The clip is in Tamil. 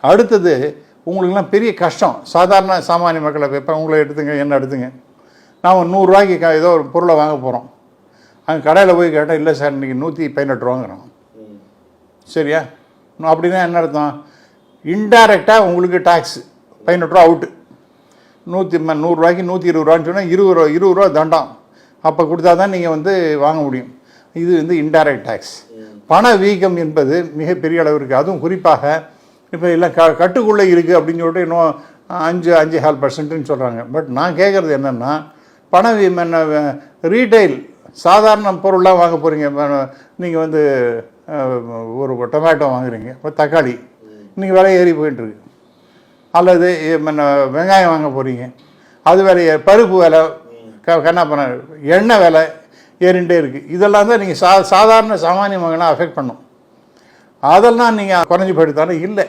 அடுத்தது உங்களுக்குலாம் பெரிய கஷ்டம். சாதாரண சாமானிய மக்களை இப்போ உங்களை எடுத்துங்க, என்ன எடுத்துங்க. நாம் 100 ரூபாய்க்கு ஏதோ ஒரு பொருளை வாங்க போகிறோம். அங்கே கடையில் போய் கேட்டால் இல்லை சார் இன்றைக்கி 118 ரூபாங்கிறோம். சரியா? அப்படின்னா என்ன அர்த்தம்? இன்டைரக்டாக உங்களுக்கு டாக்ஸு 18 ரூபா அவுட்டு. 100 ரூபாய்க்கு 120 ரூபான்னு சொன்னால் 20 ரூபா தண்டம். அப்போ கொடுத்தா தான் நீங்கள் வந்து வாங்க முடியும். இது வந்து இன்டைரக்ட் டேக்ஸ். பண வீக்கம் என்பது மிகப்பெரிய அளவு இருக்குது. அதுவும் குறிப்பாக இப்போ எல்லாம் கட்டுக்குள்ளே இருக்குது அப்படின்னு சொல்லிட்டு இன்னும் 5.5% சொல்கிறாங்க. பட் நான் கேட்குறது என்னென்னா, பண என்ன ரீட்டைல் சாதாரண பொருளாக வாங்க போகிறீங்க. நீங்கள் வந்து ஒரு டொமேட்டோ வாங்குறீங்க, ஒரு தக்காளி இன்றைக்கி விலை ஏறி போயிட்டுருக்கு. அல்லது வெங்காயம் வாங்க போகிறீங்க, அது விலையை, பருப்பு விலை, கண்ணாப்பண்ண எண்ணெய் விலை ஏறிண்டே இருக்குது. இதெல்லாம் தான் நீங்கள் சாதாரண சாமானிய மகனாக அஃபெக்ட் பண்ணும். அதெல்லாம் நீங்கள் குறைஞ்சி போயிடுத்தாலும் இல்லை.